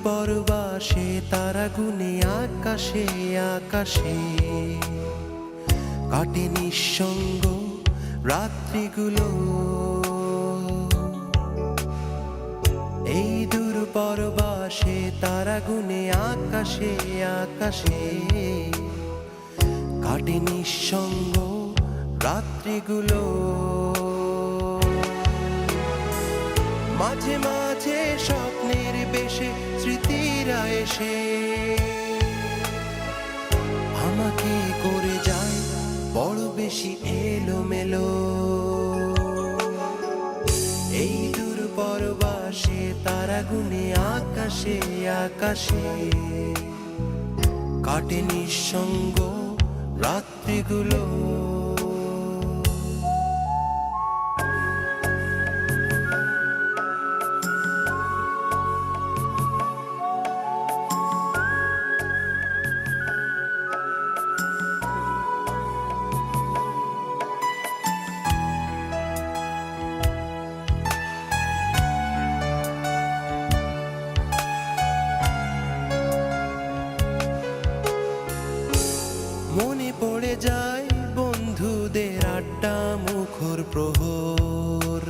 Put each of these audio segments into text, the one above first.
পরবাসে তারা গুনে আকাশে আকাশে কাটে নিঃসঙ্গ রাত্রিগুলো। এই দূর পরবাসে তারা গুনে আকাশে আকাশে কাটে নিঃসঙ্গ রাত্রিগুলো। মাঝে মাঝে স্বপ্নের বেশে স্মৃতিরা এসে আমাকে করে যায় বড় বেশি এলোমেলো। এই দূর পরবাসে তারা গুনে আকাশে আকাশে কাটে নিঃসঙ্গ রাত্রিগুলো। মনে পড়ে যায় বন্ধুদের আড্ডা মুখর প্রহর,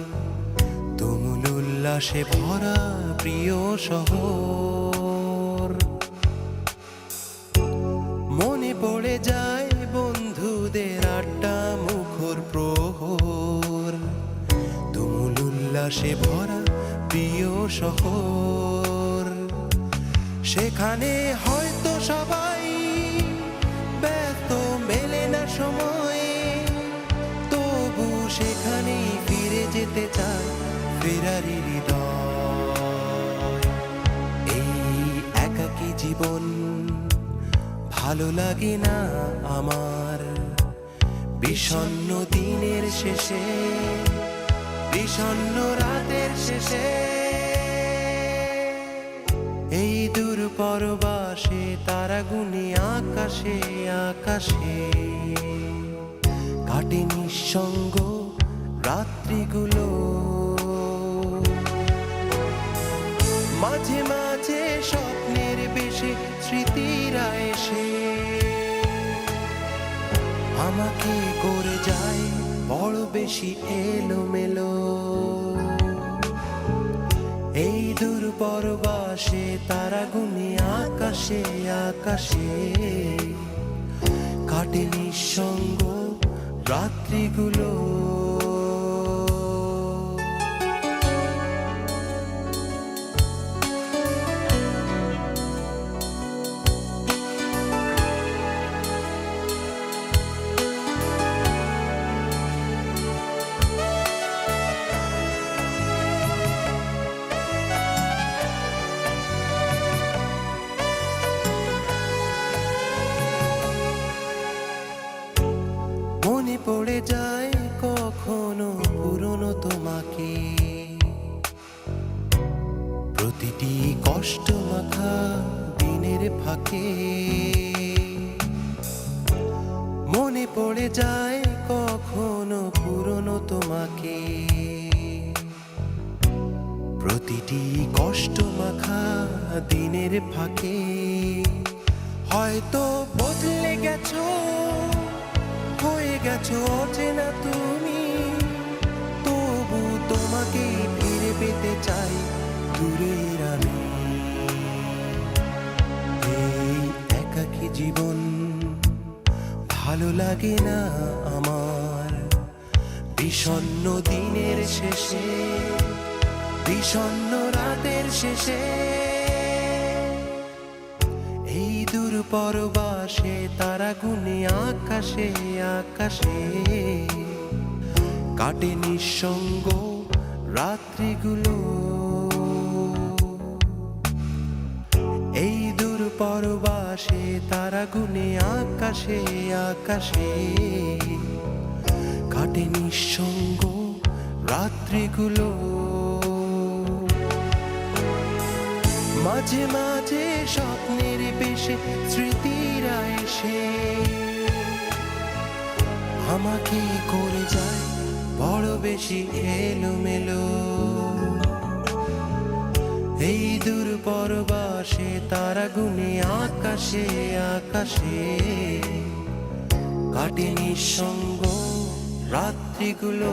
তুমুল উল্লাসে ভরা প্রিয় শহর। মনে পড়ে যায় বন্ধুদের আড্ডা মুখর প্রহর, তুমুল উল্লাসে ভরা প্রিয় শহর। সেখানে হয়তো সবাই ব্যস্ত, মেলে না সময়, তবু সেখানেই ফিরে যেতে চায় ফেরারি হৃদয়। এই একাকী জীবন ভালো লাগে না আমার, বিষণ্ণ দিনের শেষে, বিষণ্ণ রাতের শেষে। এই দূর পরবাসে তারা গুনে আকাশে আকাশে কাটে নিঃসঙ্গ রাত্রিগুলো। মাঝে মাঝে স্বপ্নের বেশে স্মৃতিরা এসে আমাকে করে যায় বড় বেশি এলোমেলো। এই দূর পরবাসে তারা গুনে আকাশে আকাশে কাটে নিঃসঙ্গ রাত্রিগুলো। মনে পড়ে যায় কখনো পুরনো তোমাকে, প্রতিটি কষ্ট মাখা দিনের ফাঁকে। মনে পড়ে যায় কখনো পুরনো তোমাকে, প্রতিটি কষ্ট মাখা দিনের ফাঁকে। হয়তো বদলে গেছো, হয়ে গেছো অচেনা তুমি, তবু তোমাকে ফিরে পেতে চাই দূরের আমি। এই একাকী জীবন ভালো লাগে না আমার, বিষণ্ণ দিনের শেষে, বিষণ্ণ রাতের শেষে। এই দূর পরবাসে তারা গুনে আকাশে আকাশে কাটে নিঃসঙ্গ রাত্রিগুলো। এই দূর পরবাসে তারা গুনে আকাশে আকাশে কাটে নিঃসঙ্গ রাত্রিগুলো। মাঝে মাঝে স্বপ্নের বেশে স্মৃতিরা এসে আমাকে করে যায় বড় বেশি এলোমেলো। এই দূর পরবাসে তারা গুনে আকাশে আকাশে কাটে নিঃসঙ্গ রাত্রিগুলো।